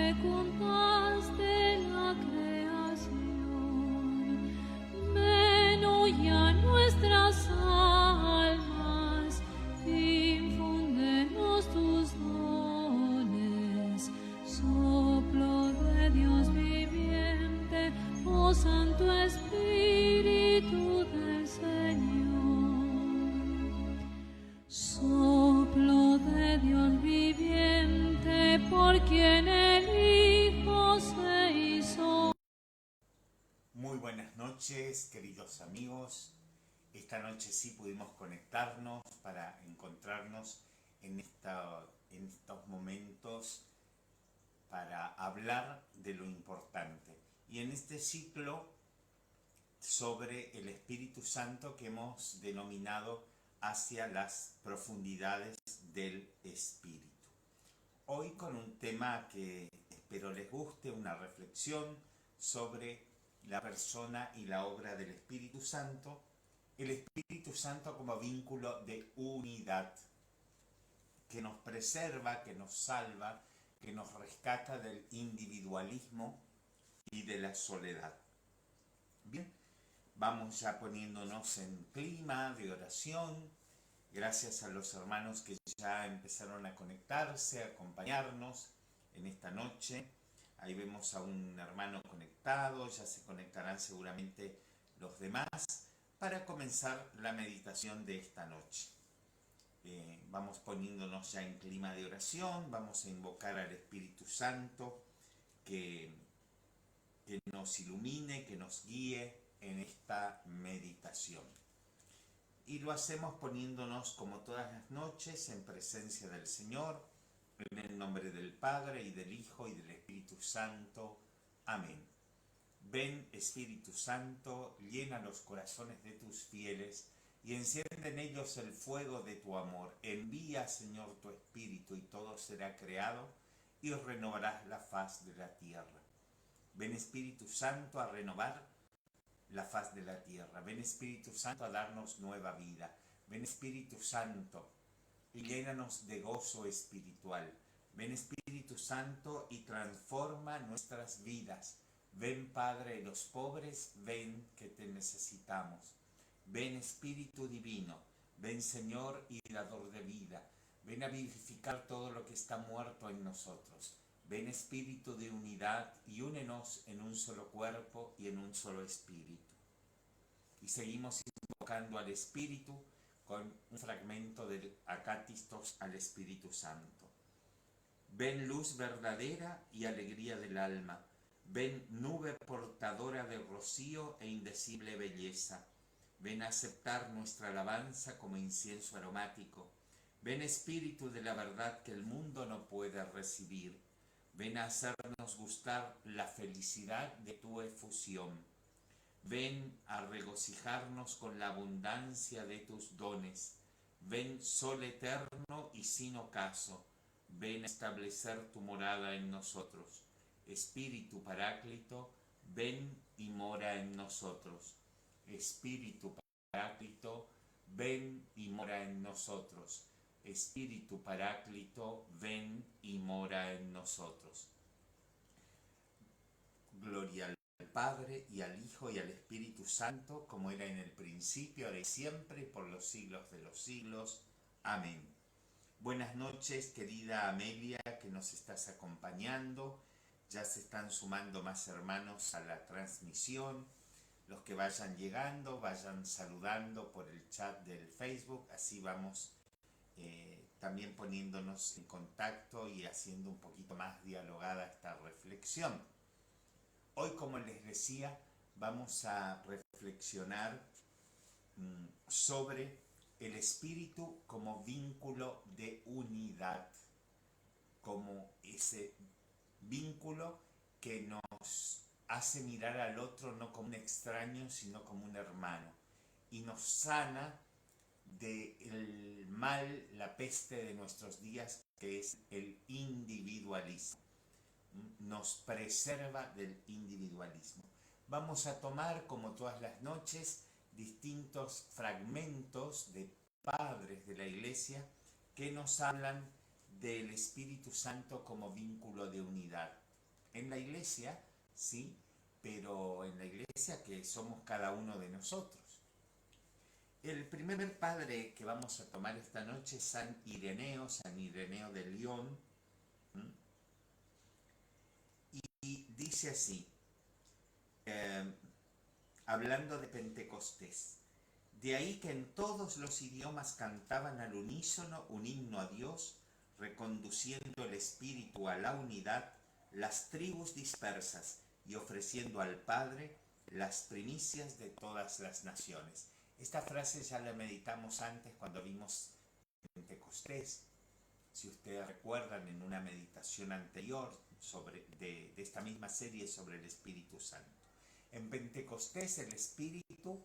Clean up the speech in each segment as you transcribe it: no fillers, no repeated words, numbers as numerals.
fecundaste la creación, ven hoy a nuestras almas, infúndenos tus dones, soplo de Dios viviente, oh Santo Espíritu del Señor. Soplo de Dios viviente, por quien el Hijo se hizo. Muy buenas noches, queridos amigos. Esta noche sí pudimos conectarnos para encontrarnos en estos momentos para hablar de lo importante. Y en este ciclo sobre el Espíritu Santo que hemos denominado hacia las profundidades del Espíritu. Hoy con un tema que espero les guste, una reflexión sobre la persona y la obra del Espíritu Santo, el Espíritu Santo como vínculo de unidad, que nos preserva, que nos salva, que nos rescata del individualismo y de la soledad. Bien, vamos ya poniéndonos en clima de oración. Gracias a los hermanos que ya empezaron a conectarse, a acompañarnos en esta noche. Ahí vemos a un hermano conectado, ya se conectarán seguramente los demás para comenzar la meditación de esta noche. Vamos poniéndonos ya en clima de oración, vamos a invocar al Espíritu Santo que nos ilumine, que nos guíe en esta meditación. Y lo hacemos poniéndonos como todas las noches en presencia del Señor, en el nombre del Padre y del Hijo y del Espíritu Santo. Amén. Ven, Espíritu Santo, llena los corazones de tus fieles y enciende en ellos el fuego de tu amor. Envía, Señor, tu Espíritu y todo será creado y renovarás la faz de la tierra. Ven, Espíritu Santo, a renovar la faz de la tierra. Ven, Espíritu Santo, a darnos nueva vida. Ven, Espíritu Santo, y llénanos de gozo espiritual. Ven, Espíritu Santo, y transforma nuestras vidas. Ven, Padre de los pobres, ven que te necesitamos. Ven, Espíritu Divino, ven, Señor y dador de vida. Ven a vivificar todo lo que está muerto en nosotros. Ven, Espíritu de unidad, y únenos en un solo cuerpo y en un solo espíritu. Y seguimos invocando al Espíritu con un fragmento del Acatistos al Espíritu Santo. Ven, luz verdadera y alegría del alma. Ven, nube portadora de rocío e indecible belleza. Ven a aceptar nuestra alabanza como incienso aromático. Ven, Espíritu de la verdad que el mundo no puede recibir. Ven a hacernos gustar la felicidad de tu efusión. Ven a regocijarnos con la abundancia de tus dones. Ven, sol eterno y sin ocaso. Ven a establecer tu morada en nosotros. Espíritu Paráclito, ven y mora en nosotros. Espíritu Paráclito, ven y mora en nosotros. Espíritu Paráclito, ven y mora en nosotros. Gloria al Padre, y al Hijo, y al Espíritu Santo, como era en el principio, ahora y siempre, por los siglos de los siglos. Amén. Buenas noches, querida Amelia, que nos estás acompañando. Ya se están sumando más hermanos a la transmisión. Los que vayan llegando, vayan saludando por el chat del Facebook, así vamos también poniéndonos en contacto y haciendo un poquito más dialogada esta reflexión. Hoy, como les decía, vamos a reflexionar sobre el espíritu como vínculo de unidad, como ese vínculo que nos hace mirar al otro no como un extraño, sino como un hermano, y nos sana del mal, la peste de nuestros días, que es el individualismo. Nos preserva del individualismo. Vamos a tomar, como todas las noches, distintos fragmentos de padres de la Iglesia que nos hablan del Espíritu Santo como vínculo de unidad. en la iglesia, sí, pero en la iglesia que somos cada uno de nosotros. El primer padre que vamos a tomar esta noche es San Ireneo de León, ¿m? Y dice así, eh, hablando de Pentecostés: de ahí que en todos los idiomas cantaban al unísono un himno a Dios, reconduciendo el espíritu a la unidad, las tribus dispersas, y ofreciendo al Padre las primicias de todas las naciones. Esta frase ya la meditamos antes cuando vimos Pentecostés. Si ustedes recuerdan, en una meditación anterior de esta misma serie sobre el Espíritu Santo. En Pentecostés el Espíritu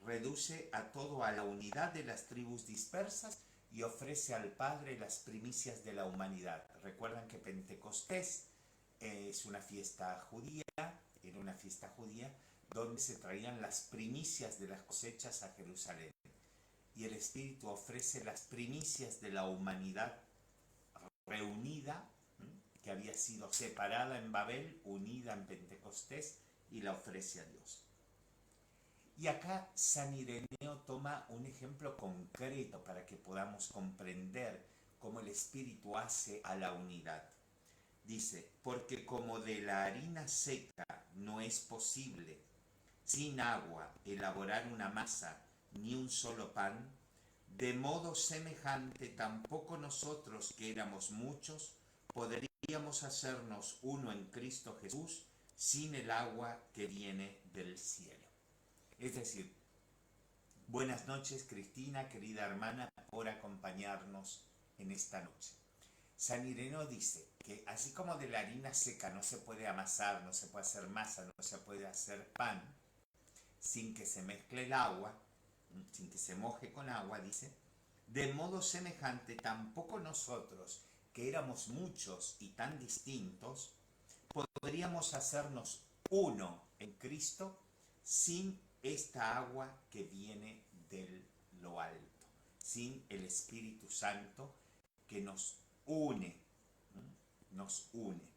reduce a todo a la unidad de las tribus dispersas y ofrece al Padre las primicias de la humanidad. Recuerdan que Pentecostés es una fiesta judía, era una fiesta judía donde se traían las primicias de las cosechas a Jerusalén. Y el Espíritu ofrece las primicias de la humanidad reunida, que había sido separada en Babel, unida en Pentecostés, y la ofrece a Dios. Y acá San Ireneo toma un ejemplo concreto para que podamos comprender cómo el Espíritu hace a la unidad. Dice: porque como de la harina seca no es posible sin agua elaborar una masa ni un solo pan, de modo semejante tampoco nosotros, que éramos muchos, podríamos hacernos uno en Cristo Jesús sin el agua que viene del cielo. Es decir, buenas noches, Cristina, querida hermana, por acompañarnos en esta noche. San Ireneo dice que así como de la harina seca no se puede amasar, no se puede hacer masa, no se puede hacer pan, sin que se mezcle el agua, sin que se moje con agua, dice, de modo semejante tampoco nosotros, que éramos muchos y tan distintos, podríamos hacernos uno en Cristo sin esta agua que viene de lo alto, sin el Espíritu Santo que nos une, nos une.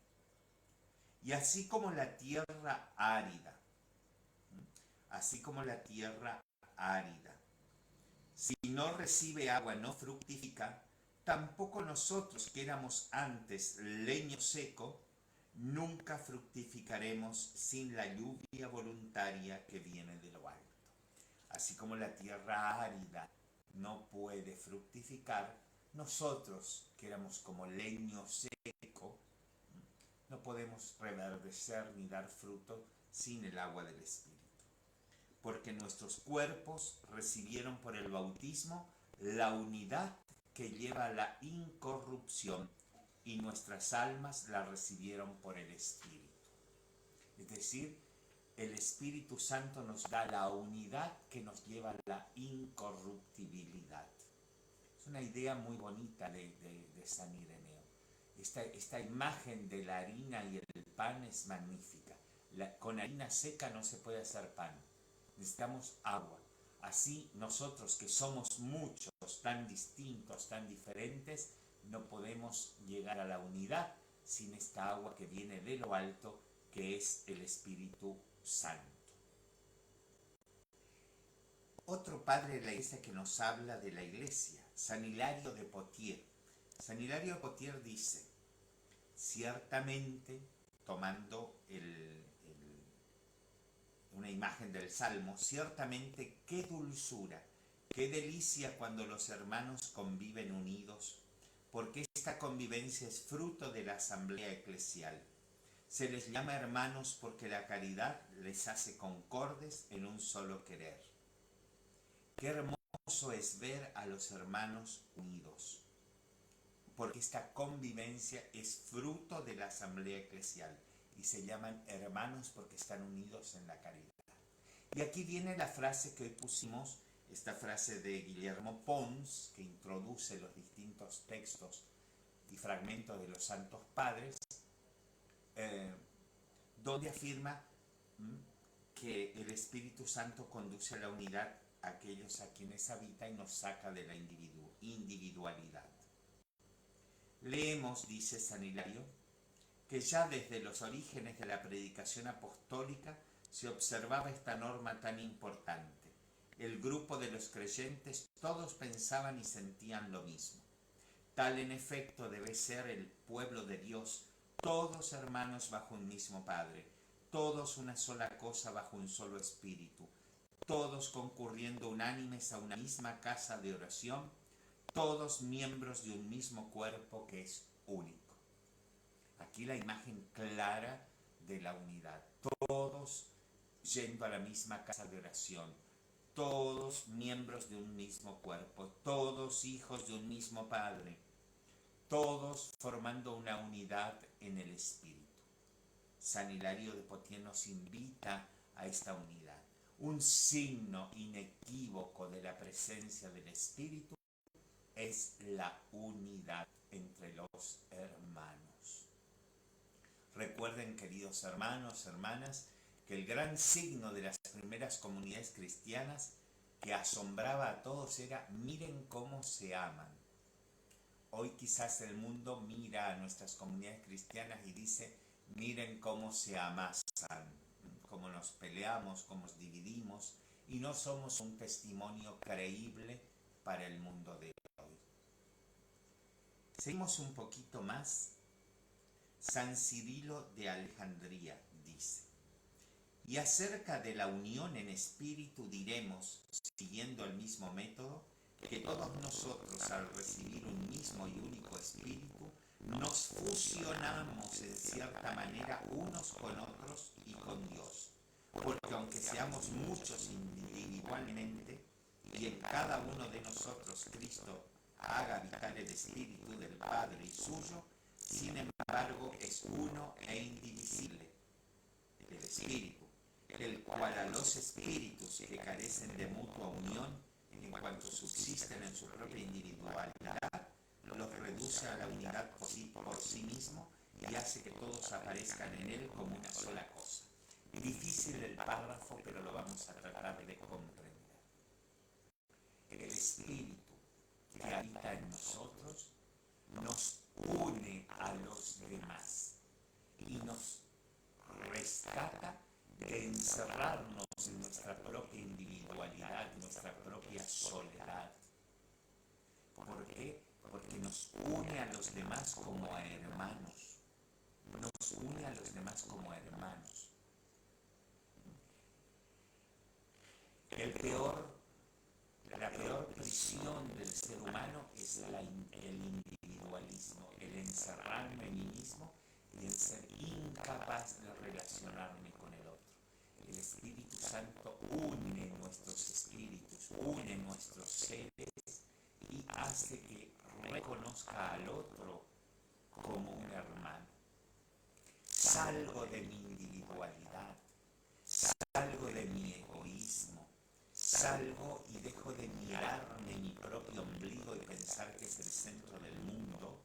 Y así como la tierra árida, así como la tierra árida, si no recibe agua no fructifica, tampoco nosotros, que éramos antes leño seco, nunca fructificaremos sin la lluvia voluntaria que viene de lo alto. Así como la tierra árida no puede fructificar, nosotros, que éramos como leño seco, no podemos reverdecer ni dar fruto sin el agua del Espíritu. Porque nuestros cuerpos recibieron por el bautismo la unidad que lleva a la incorrupción, y nuestras almas la recibieron por el Espíritu. Es decir, el Espíritu Santo nos da la unidad que nos lleva a la incorruptibilidad. Es una idea muy bonita de San Ireneo. Esta imagen de la harina y el pan es magnífica. Con harina seca no se puede hacer pan. Necesitamos agua. Así nosotros, que somos muchos, tan distintos, tan diferentes, no podemos llegar a la unidad sin esta agua que viene de lo alto, que es el Espíritu Santo. Otro padre de la iglesia que nos habla de la iglesia, San Hilario de Poitiers. San Hilario de Poitiers dice, ciertamente, tomando una imagen del Salmo, ciertamente qué dulzura, qué delicia cuando los hermanos conviven unidos, porque esta convivencia es fruto de la asamblea eclesial. Se les llama hermanos porque la caridad les hace concordes en un solo querer. Qué hermoso es ver a los hermanos unidos, porque esta convivencia es fruto de la asamblea eclesial y se llaman hermanos porque están unidos en la caridad. Y aquí viene la frase que hoy pusimos, esta frase de Guillermo Pons, que introduce los distintos textos y fragmentos de los Santos Padres, donde afirma que el Espíritu Santo conduce a la unidad a aquellos a quienes habita y nos saca de la individualidad. Leemos, dice San Hilario, que ya desde los orígenes de la predicación apostólica se observaba esta norma tan importante. El grupo de los creyentes todos pensaban y sentían lo mismo. Tal en efecto debe ser el pueblo de Dios, todos hermanos bajo un mismo Padre, todos una sola cosa bajo un solo espíritu, todos concurriendo unánimes a una misma casa de oración, todos miembros de un mismo cuerpo que es único. Aquí la imagen clara de la unidad, todos yendo a la misma casa de oración, todos miembros de un mismo cuerpo, todos hijos de un mismo Padre, todos formando una unidad en el Espíritu. San Hilario de Poitiers nos invita a esta unidad. Un signo inequívoco de la presencia del Espíritu es la unidad entre los hermanos. Recuerden, queridos hermanos, hermanas, que el gran signo de las primeras comunidades cristianas que asombraba a todos era: miren cómo se aman. Hoy quizás el mundo mira a nuestras comunidades cristianas y dice: miren cómo se amasan, cómo nos peleamos, cómo nos dividimos, y no somos un testimonio creíble para el mundo de hoy. Seguimos un poquito más. San Cirilo de Alejandría dice: y acerca de la unión en espíritu diremos, siguiendo el mismo método, que todos nosotros, al recibir un mismo y único espíritu, nos fusionamos en cierta manera unos con otros y con Dios. Porque aunque seamos muchos individualmente, y en cada uno de nosotros Cristo haga habitar el espíritu del Padre y suyo, sin embargo es uno e indivisible, el espíritu, el cual a los espíritus que carecen de mutua unión, en cuanto subsisten en su propia individualidad, los reduce a la unidad por sí mismo y hace que todos aparezcan en él como una sola cosa. Difícil el párrafo, pero lo vamos a tratar de comprender. El espíritu que habita en nosotros nos une a los demás y nos rescata de encerrarnos en nuestra propia individualidad, nuestra propia soledad. ¿Por qué? Porque nos une a los demás como a hermanos. Nos une a los demás como a hermanos. La peor prisión del ser humano es el individualismo, el encerrarme en mí mismo y el ser incapaz de relacionarme con el otro. El Espíritu Santo une nuestros espíritus, une nuestros seres y hace que reconozca al otro como un hermano. Salgo de mi individualidad, salgo de mi egoísmo, salgo y dejo de mirarme mi propio ombligo y pensar que es el centro del mundo,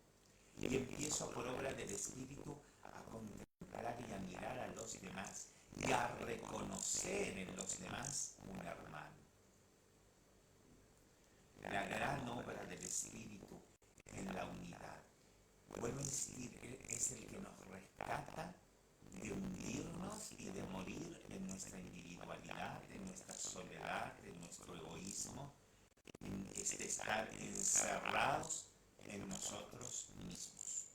y empiezo por obra del Espíritu a contemplar y a mirar a los demás y a reconocer en los demás un hermano. La gran obra del Espíritu en la unidad, vuelvo a insistir, es el que nos rescata de hundirnos y de morir en nuestra individualidad, en nuestra soledad, en nuestro egoísmo, en estar encerrados en nosotros mismos.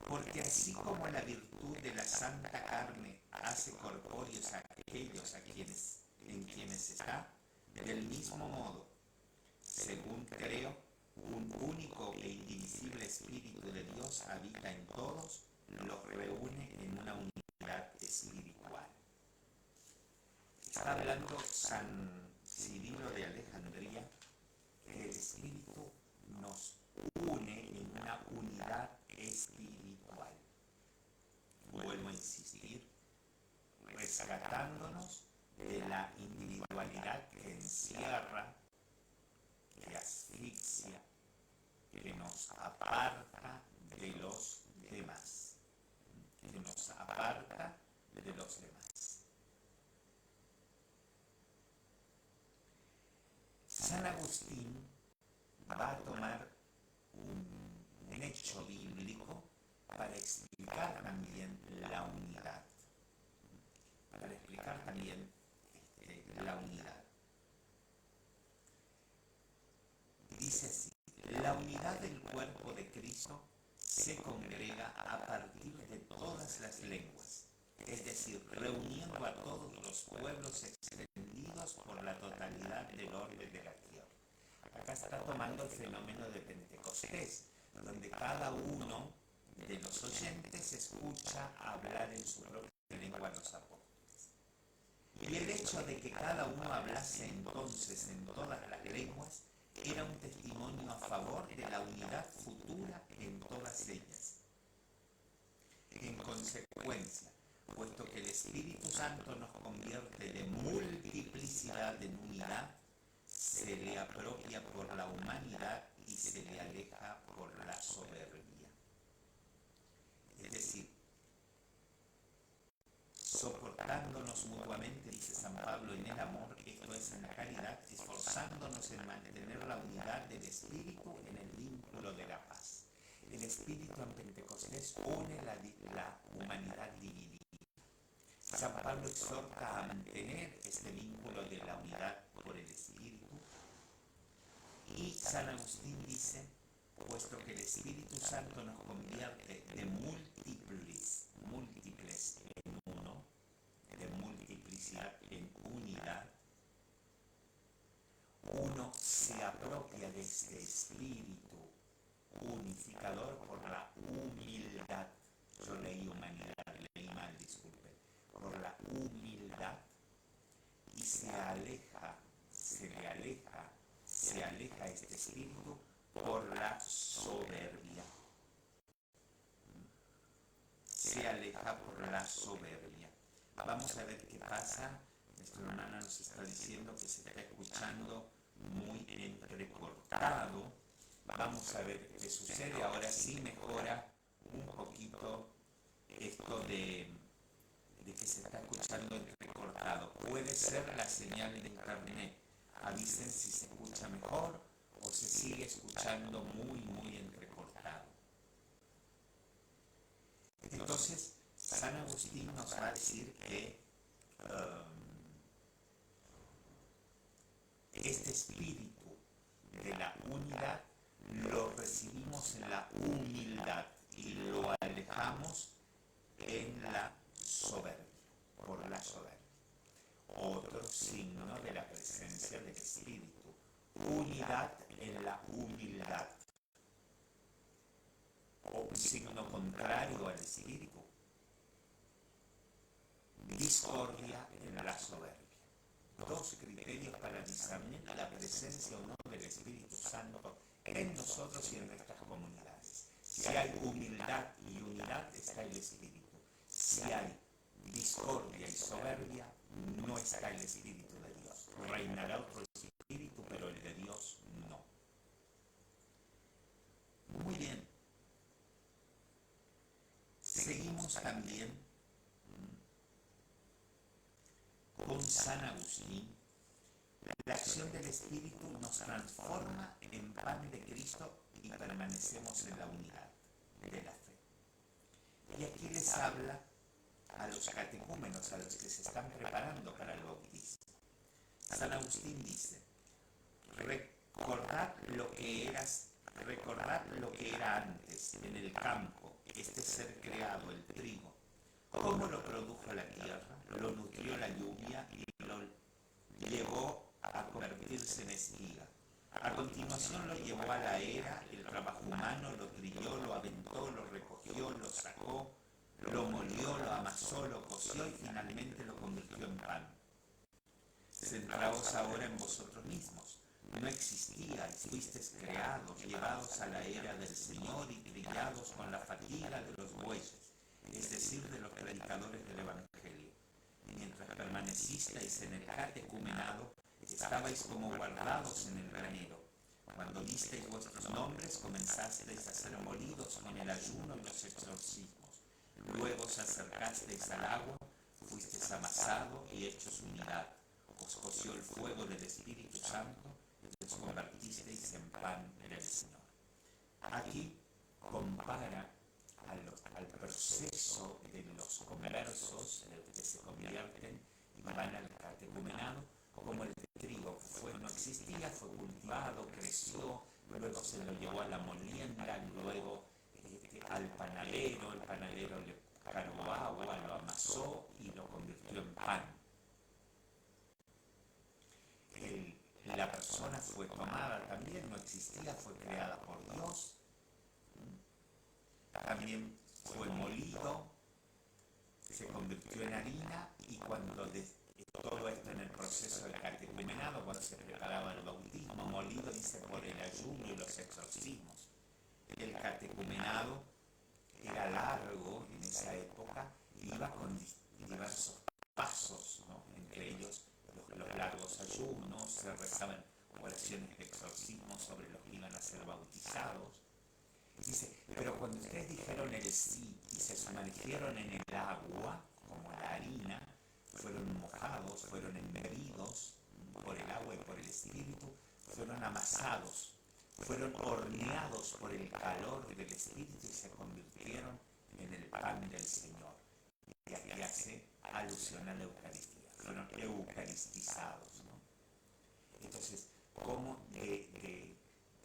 Porque así como la virtud de la santa carne hace corpóreos a aquellos en quienes está, del mismo modo, según creo, un único e indivisible Espíritu de Dios habita en todos, los reúne en una unidad espiritual. Está hablando San Cirilo de Alejandría que el Espíritu nos une en una unidad espiritual. Vuelvo a insistir, rescatándonos de la individualidad que encierra, que asfixia, que nos aparta de los demás, que nos aparta de los demás. San Agustín va a tomar un hecho bíblico para cuerpo de Cristo se congrega a partir de todas las lenguas, es decir, reuniendo a todos los pueblos extendidos por la totalidad del orbe de la tierra. Acá está tomando el fenómeno de Pentecostés, donde cada uno de los oyentes escucha hablar en su propia lengua a los apóstoles. Y el hecho de que cada uno hablase entonces en todas las lenguas era un testimonio a favor de la unidad futura en todas ellas. En consecuencia, puesto que el Espíritu Santo nos convierte de multiplicidad en unidad, se le apropia por la humanidad y se le aleja por la soberbia. Es decir, soportándonos mutuamente, dice San Pablo, en el amor, esto es en la caridad, esforzándonos en mantener la unidad del Espíritu en el vínculo de la paz. El Espíritu en Pentecostés une la humanidad dividida. San Pablo exhorta a mantener este vínculo de la unidad por el Espíritu. Y San Agustín dice, puesto que el Espíritu Santo nos convierte de múltiples en uno, de multiplicidad en unidad, uno se apropia de este espíritu unificador por la humildad. Yo leí humanidad, leí mal, disculpen. Por la humildad, y se aleja este espíritu por la soberbia. Se aleja por la soberbia. Vamos a ver qué pasa. Nuestra hermana nos está diciendo que se está escuchando muy entrecortado. Vamos a ver qué sucede. Ahora sí mejora un poquito esto de que se está escuchando entrecortado. Puede ser la señal de internet. Avisen si se escucha mejor o se sigue escuchando muy entrecortado. Entonces, San Agustín nos va a decir que este espíritu de la unidad lo recibimos en la humildad y lo alejamos en la soberbia, por la soberbia. Otro signo de la presencia del espíritu. Unidad en la humildad. O un signo contrario al espíritu. Discordia en la soberbia. Dos criterios para discernir la presencia o no del Espíritu Santo en nosotros y en nuestras comunidades. Si hay humildad y unidad, está el Espíritu. Si hay discordia y soberbia, no está el Espíritu de Dios. Reinará otro Espíritu, pero el de Dios no. Muy bien. Seguimos también con San Agustín. La acción del Espíritu nos transforma en pan de Cristo y permanecemos en la unidad de la fe. Y aquí les habla a los catecúmenos, a los que se están preparando para el bautismo. San Agustín dice, recordad lo que era antes en el campo, este ser creado, el trigo. ¿Cómo lo produjo la tierra? Lo nutrió la lluvia y lo llevó a convertirse en espiga. A continuación lo llevó a la era, el trabajo humano, lo trilló, lo aventó, lo recogió, lo sacó, lo molió, lo amasó, lo coció y finalmente lo convirtió en pan. Centraos ahora en vosotros mismos. No existíais, fuisteis creados, llevados a la era del Señor y trillados con la fatiga de los bueyes, es decir, de los predicadores del Evangelio. Mientras permanecisteis en el catecumenado, estabais como guardados en el granero. Cuando visteis vuestros nombres, comenzasteis a ser molidos con el ayuno y los exorcismos. Luego os acercasteis al agua, fuisteis amasados y hechos unidad. Os coció el fuego del Espíritu Santo y os convertisteis en pan del Señor. Aquí compara al proceso de los conversos, de los que se convierten y van al catecumenado, como el trigo no existía, fue cultivado, creció, luego se lo llevó a la molienda, luego al panadero, el panadero le cargó agua, lo amasó y lo convirtió en pan. La persona fue tomada también, no existía, fue creada por Dios, también fue molido, se convirtió en harina y cuando todo esto en el proceso del catecumenado, cuando se preparaba el bautismo, molido dice por el ayuno y los exorcismos. El catecumenado era largo en esa época, iba con diversos pasos, ¿no? Entre ellos los largos ayunos, se rezaban oraciones de exorcismo sobre los que iban a ser bautizados. Dice, pero cuando ustedes dijeron el sí y se sumergieron en el agua, como la harina, fueron mojados, fueron embebidos por el agua y por el Espíritu, fueron amasados, fueron horneados por el calor del Espíritu y se convirtieron en el pan del Señor. Y aquí hace alusión a la Eucaristía, fueron eucaristizados, ¿no? Entonces, ¿cómo de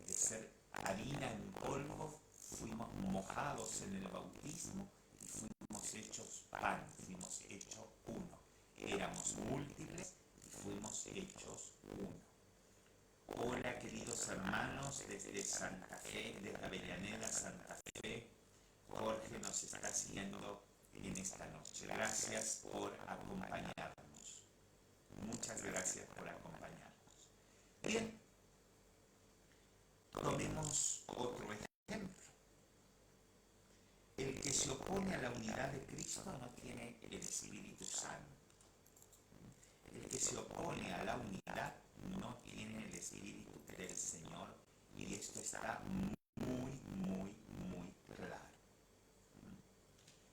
ser harina en polvo fuimos mojados en el bautismo y fuimos hechos pan, fuimos hechos uno? Éramos múltiples y fuimos hechos uno. Hola queridos hermanos desde Santa Fe, desde Avellaneda, Santa Fe. Jorge nos está siguiendo en esta noche. Gracias por acompañarnos. Muchas gracias por acompañarnos. Bien, tomemos otro ejemplo. El que se opone a la unidad de Cristo no tiene el Espíritu Santo. El que se opone a la unidad no tiene el Espíritu del Señor y esto está muy claro.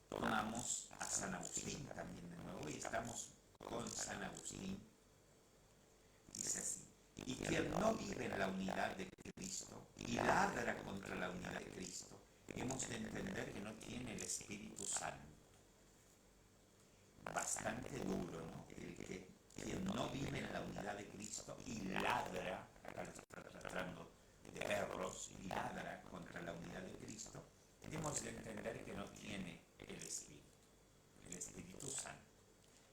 Tomamos a San Agustín también de nuevo y estamos con San Agustín. Dice así, y quien no vive en la unidad de Cristo y ladra contra la unidad de Cristo, hemos de entender que no tiene el Espíritu Santo. Bastante duro, ¿no? Quien no vive en la unidad de Cristo y ladra, acá lo está tratando de perros, y ladra contra la unidad de Cristo, hemos de entender que no tiene el Espíritu Santo.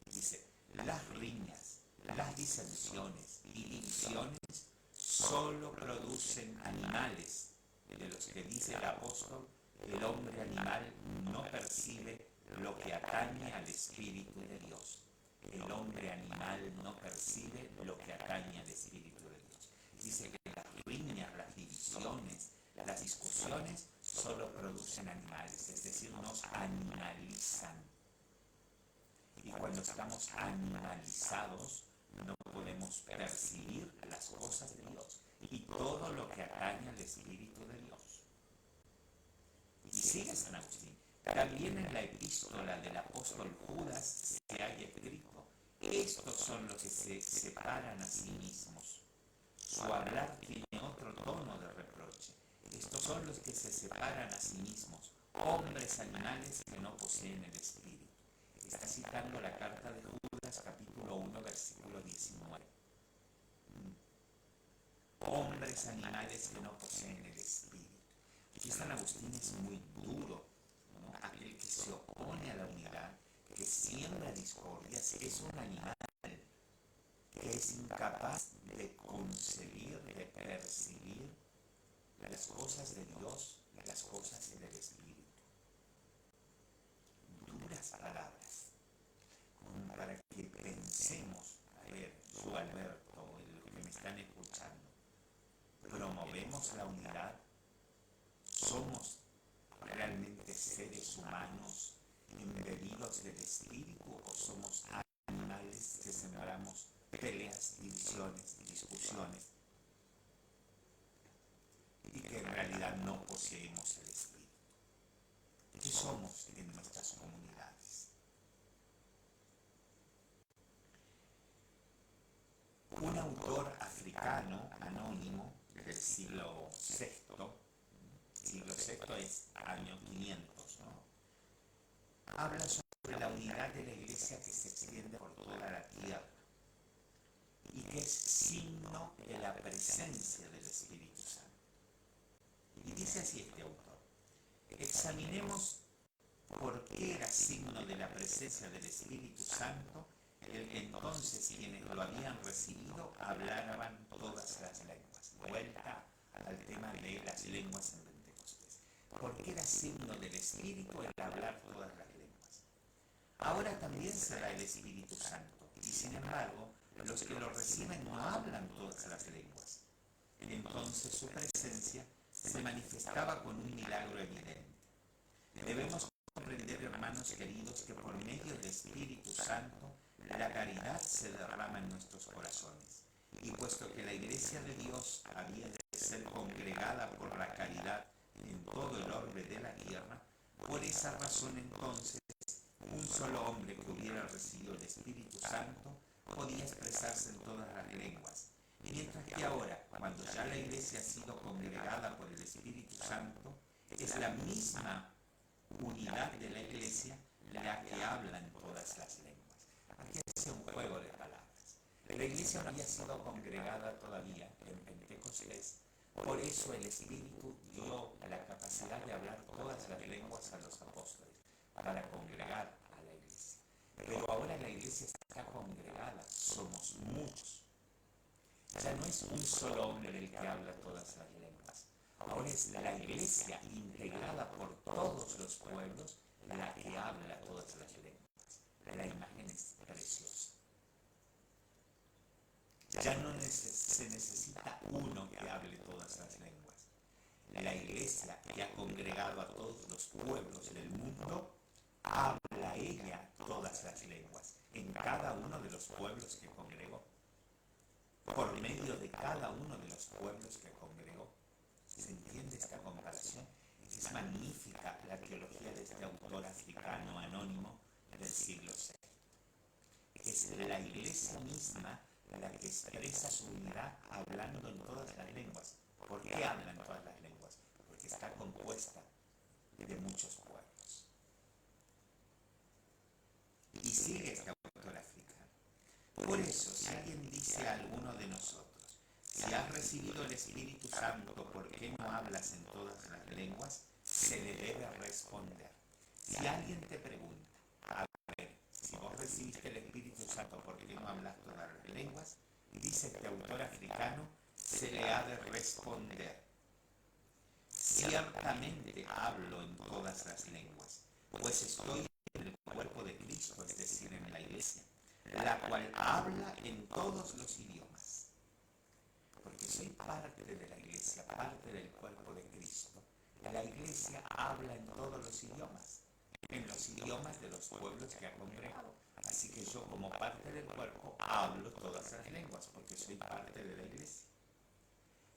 Dice, las riñas, las disensiones y divisiones solo producen animales, de los que dice el apóstol, el hombre animal no percibe lo que atañe al Espíritu de Dios. El hombre animal no percibe lo que atañe al Espíritu de Dios. Dice que las riñas, las divisiones, las discusiones solo producen animales, es decir, nos animalizan. Y cuando estamos animalizados, no podemos percibir las cosas de Dios y todo lo que atañe al Espíritu de Dios. Y sigue San Agustín. También en la epístola del apóstol Judas se haya escrito, estos son los que se separan a sí mismos. Su hablar tiene otro tono de reproche. Estos son los que se separan a sí mismos, hombres animales que no poseen el Espíritu. Está citando la carta de Judas, capítulo 1, versículo 19. Hombres animales que no poseen el Espíritu. Aquí San Agustín es muy duro, ¿no? Aquel que se opone a la unidad, que siembra discordias, es un animal que es incapaz de concebir, de percibir las cosas de Dios, las cosas del Espíritu. Duras palabras, como para que pensemos, a ver, yo Alberto, los que me están escuchando, promovemos la unidad, somos realmente seres humanos embebidos del Espíritu o somos animales que sembramos peleas, divisiones, discusiones y que en realidad no poseemos el Espíritu. ¿Qué somos en nuestras comunidades? Un autor africano anónimo del siglo VI, siglo VI es año 500, ¿no? Habla sobre la unidad de la Iglesia que se extiende por toda la tierra y que es signo de la presencia del Espíritu Santo. Y dice así este autor: examinemos por qué era signo de la presencia del Espíritu Santo el que entonces quienes lo habían recibido hablaban todas las lenguas. Vuelta al tema de las lenguas en Pentecostés. ¿Por qué era signo del Espíritu el hablar todas las lenguas? Ahora también se da el Espíritu Santo, y sin embargo, los que lo reciben no hablan todas las lenguas. Entonces su presencia se manifestaba con un milagro evidente. Debemos comprender, hermanos queridos, que por medio del Espíritu Santo la caridad se derrama en nuestros corazones. Y puesto que la Iglesia de Dios había de ser congregada por la caridad en todo el orbe de la tierra, por esa razón entonces un solo hombre que hubiera recibido el Espíritu Santo podía expresarse en todas las lenguas. Mientras que ahora, cuando ya la Iglesia ha sido congregada por el Espíritu Santo, es la misma unidad de la Iglesia la que habla en todas las lenguas. Aquí hace un juego de palabras. La Iglesia no había sido congregada todavía en Pentecostés, por eso el Espíritu dio la capacidad de hablar todas las lenguas a los apóstoles, para congregar a la Iglesia. Pero ahora la Iglesia está congregada, somos muchos. Ya no es un solo hombre el que habla todas las lenguas. Ahora es la Iglesia integrada por todos los pueblos la que habla todas las lenguas. La imagen es preciosa. Ya no se necesita uno que hable todas las lenguas. La Iglesia que ha congregado a todos los pueblos del mundo habla ella todas las lenguas en cada uno de los pueblos que congregó. Por medio de cada uno de los pueblos que congregó. ¿Se entiende esta comparación? Es magnífica la teología de este autor africano anónimo del siglo VI. Es la Iglesia misma la que expresa su unidad hablando en todas las lenguas. ¿Por qué habla en todas las lenguas? Porque está compuesta de muchos pueblos. Y sigue este autor africano. Por eso, si alguien dice a alguno de nosotros: si has recibido el Espíritu Santo, ¿por qué no hablas en todas las lenguas?, se le debe responder. Si alguien te pregunta: a ver, si vos recibiste el Espíritu Santo, ¿por qué no hablas todas las lenguas?, dice este autor africano, se le ha de responder: ciertamente hablo en todas las lenguas, pues estoy en el cuerpo de Cristo, es decir, en la Iglesia, la cual habla en todos los idiomas. Porque soy parte de la Iglesia, parte del cuerpo de Cristo. La Iglesia habla en todos los idiomas, en los idiomas de los pueblos que ha congregado. Así que yo, como parte del cuerpo, hablo todas las lenguas, porque soy parte de la Iglesia.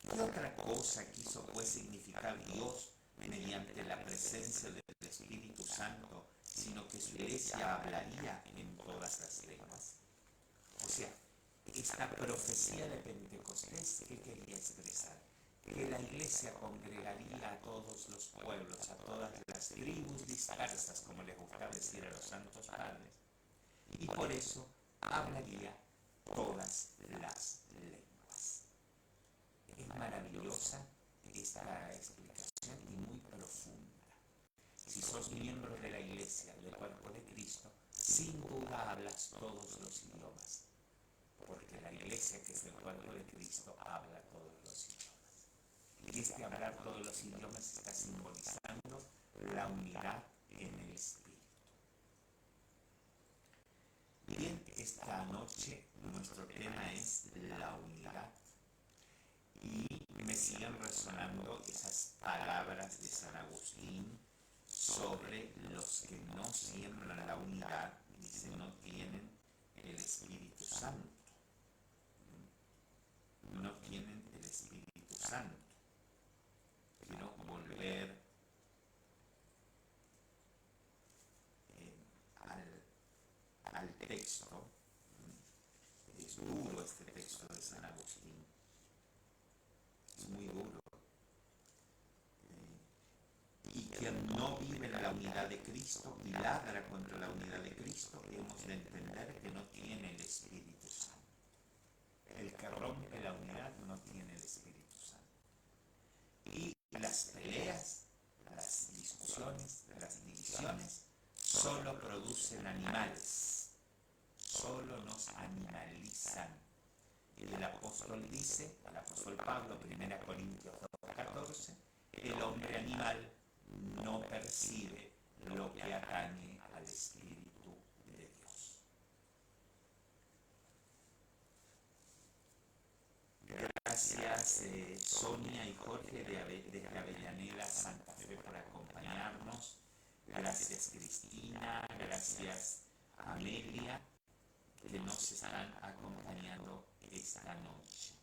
¿Qué otra cosa quiso pues significar Dios mediante la presencia del Espíritu Santo, sino que su Iglesia hablaría en todas las lenguas? O sea, esta profecía de Pentecostés, ¿qué quería expresar? Que la Iglesia congregaría a todos los pueblos, a todas las tribus dispersas, como les gusta decir a los santos padres, y por eso hablaría todas las lenguas. Es maravillosa esta explicación y muy profunda. Si sos miembro de la Iglesia, del cuerpo de Cristo, sin duda hablas todos los idiomas, porque la Iglesia, que es el cuerpo de Cristo, habla todos los idiomas. Y este hablar todos los idiomas está simbolizando la unidad en el Espíritu. Bien, esta noche nuestro tema es la unidad. Y me siguen resonando esas palabras de San Agustín sobre los que no siembran la unidad, dice, no tienen el Espíritu Santo. No tienen el Espíritu Santo. Quiero volver al texto. Es duro este texto de San Agustín. Es muy duro. Y quien no vive la unidad de Cristo y ladra contra la unidad de Cristo, hemos de entender que no tiene el Espíritu Santo. El que rompe la unidad no tiene el Espíritu Santo. Y Las peleas, las discusiones, las divisiones solo producen animales, solo nos animalizan. El apóstol dice, el apóstol Pablo, 1 Corintios 2:14, el hombre animal no percibe lo que atañe al Espíritu de Dios. Gracias Sonia y Jorge desde Avellaneda, Santa Fe, por acompañarnos. Gracias Cristina, gracias Amelia, que nos están acompañando esta noche.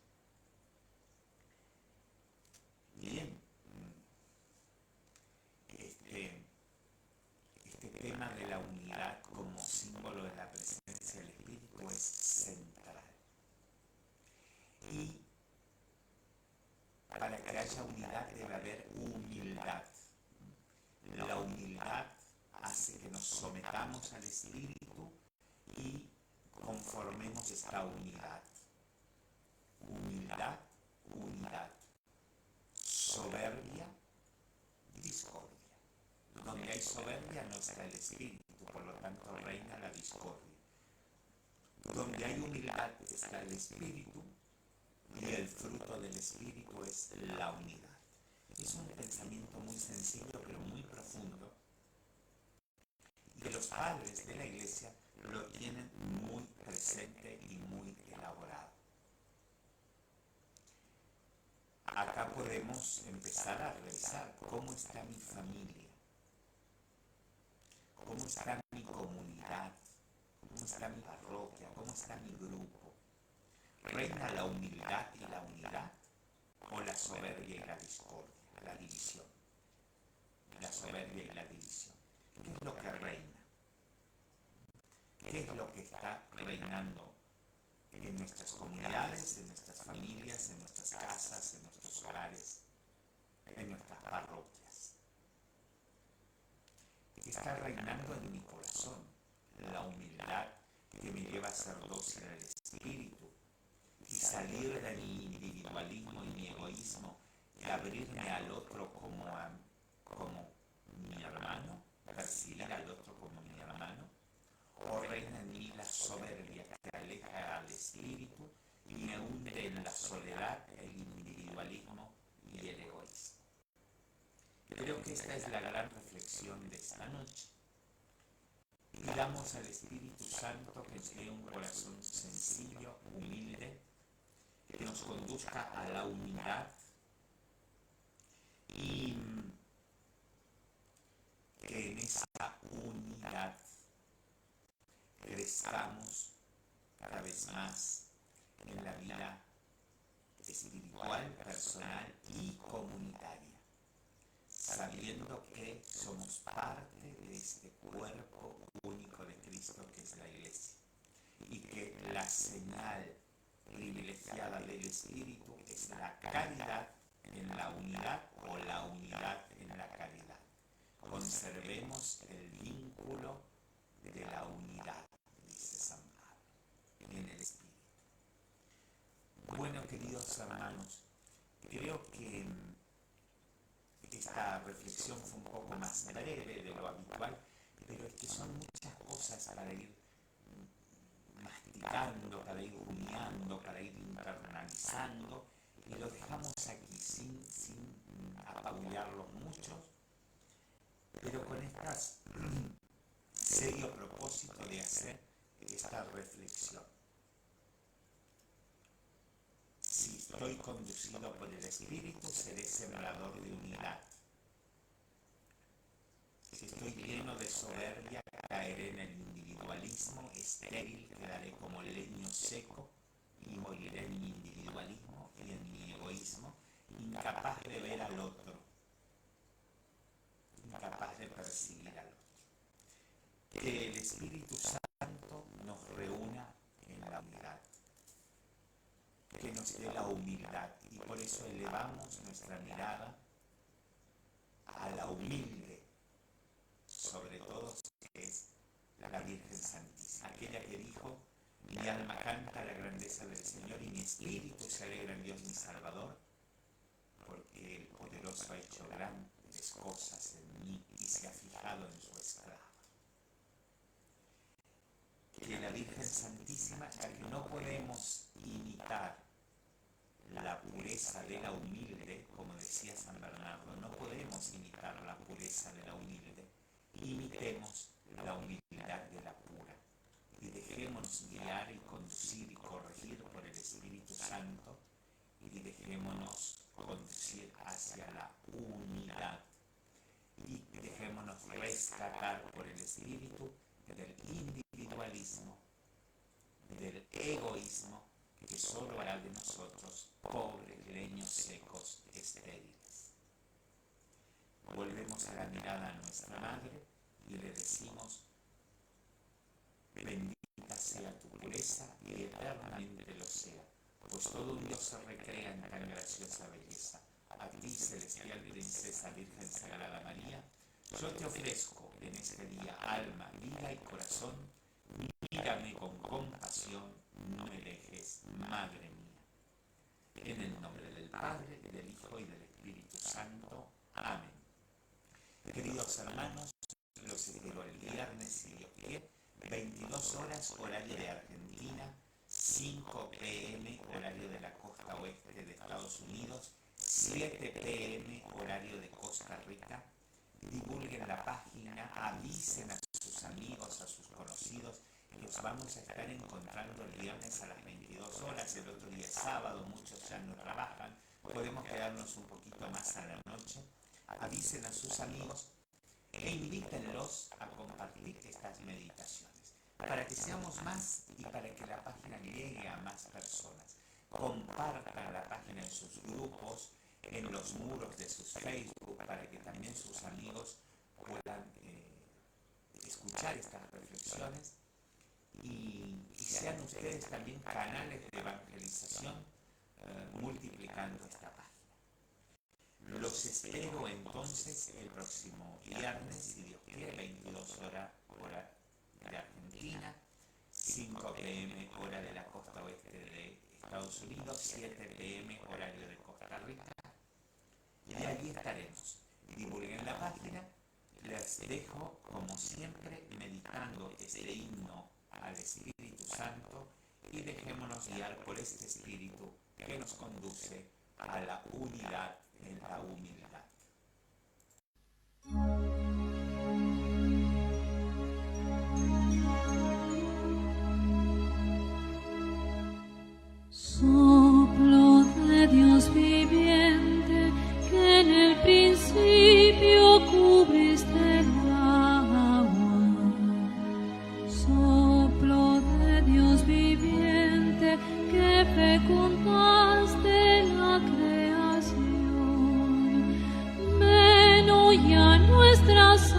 Bien, este tema de la unidad como símbolo de la presencia del Espíritu es central. Y para que haya unidad debe haber humildad. La humildad hace que nos sometamos al Espíritu y conformemos esta unidad. Humildad, unidad. Soberbia, discordia. Donde hay soberbia no está el Espíritu, por lo tanto reina la discordia. Donde hay humildad está el Espíritu y el fruto del Espíritu es la unidad. Es un pensamiento muy sencillo pero muy profundo, y que los padres de la Iglesia lo tienen muy presente y muy elaborado. Acá podemos empezar a revisar cómo está mi familia, cómo está mi comunidad, cómo está mi parroquia, cómo está mi grupo. ¿Reina la humildad y la unidad o la soberbia y la discordia, la división? La soberbia y la división. ¿Qué es lo que reina? ¿Qué es lo que está reinando en nuestras comunidades, en nuestras familias, en nuestras casas, en nuestros hogares, en nuestras parroquias? ¿Qué está reinando en mi corazón? La humildad que me lleva a ser dócil al Espíritu y salir de mi individualismo y mi egoísmo y abrirme al otro como mi hermano, percibir al otro como mi hermano. O reina en mí la soberbia que aleja al Espíritu y me hunde en la soledad, el individualismo y el egoísmo. Creo que esta es la gran reflexión de esta noche. Pidamos al Espíritu Santo que nos dé un corazón sencillo, humilde, que nos conduzca a la unidad y que en esa unidad crezcamos cada vez más en la vida espiritual, personal y comunitaria, sabiendo que somos parte de este cuerpo único de Cristo que es la Iglesia y que la señal privilegiada del Espíritu es la caridad en la unidad o la unidad en la caridad. Conservemos el vínculo de la unidad, dice San Pablo, en el Espíritu. Bueno, queridos hermanos, creo que esta reflexión fue un poco más breve de lo habitual, pero es que son muchas cosas para ir masticando, para ir rumiando, para ir internalizando, y lo dejamos aquí sin apabullarlos mucho, pero con este serio propósito de hacer esta reflexión. Si estoy conducido por el Espíritu, seré sembrador de unidad. Si estoy lleno de soberbia, caeré en el individualismo estéril, quedaré como leño seco y moriré en mi individualismo y en mi egoísmo, incapaz de ver al otro, incapaz de percibir al otro. Que el Espíritu Santo nos reúna en la unidad, que nos dé la humildad, y por eso elevamos nuestra mirada a la humilde, sobre todo que es la Virgen Santísima, aquella que dijo: mi alma canta la grandeza del Señor y mi espíritu se alegra en Dios mi Salvador, porque que el Poderoso ha hecho grandes cosas en mí y se ha fijado en su esclava. Que la Virgen Santísima, ya que no podemos imitar la pureza de la humilde, como decía San Bernardo, no podemos imitar la pureza de la humilde, imitemos la humildad de la pura y dejémonos guiar y conducir y corregir por el Espíritu Santo y dejémonos conducir hacia la unidad y dejémonos rescatar por el Espíritu del individualismo, del egoísmo, que solo hará de nosotros pobres leños secos estériles. Volvemos a la mirada a nuestra Madre y le decimos: bendita sea tu pureza y eternamente lo sea, pues todo un Dios se recrea en tan graciosa belleza. A ti, celestial princesa Virgen Sagrada María, yo te ofrezco en este día alma, vida y corazón. Mírame con compasión, no me dejes, Madre mía. En el nombre del Padre, del Hijo y del Espíritu Santo. Amén. Queridos hermanos, los espero el viernes, si Dios quiere, 22 horas, horario de Argentina, 5 p.m., horario de la costa oeste de Estados Unidos, 7 p.m., horario de Costa Rica. Divulguen la página, avisen a sus amigos, a sus conocidos, que nos vamos a estar encontrando el viernes a las 22 horas, el otro día es sábado, muchos ya no trabajan, podemos quedarnos un poquito más a la noche. Avisen a sus amigos e invítenlos a compartir estas meditaciones, para que seamos más y para que la página llegue a más personas. Compartan la página en sus grupos, en los muros de sus Facebook, para que también sus amigos puedan escuchar estas reflexiones y sean ustedes también canales de evangelización multiplicando esta página. Los espero entonces el próximo viernes, si Dios quiere, 22 horas hora de Argentina, 5 p.m. hora de la costa oeste de Estados Unidos, 7 p.m. horario de Costa Rica. Y allí estaremos. Divulguen la página. Les dejo, como siempre, meditando este himno al Espíritu Santo y dejémonos guiar por este Espíritu que nos conduce a la unidad en la humildad. Soplo de Dios viviente, que en el principio cubriste el agua. Soplo de Dios viviente, que fecundaste la creación. Ven hoy a nuestras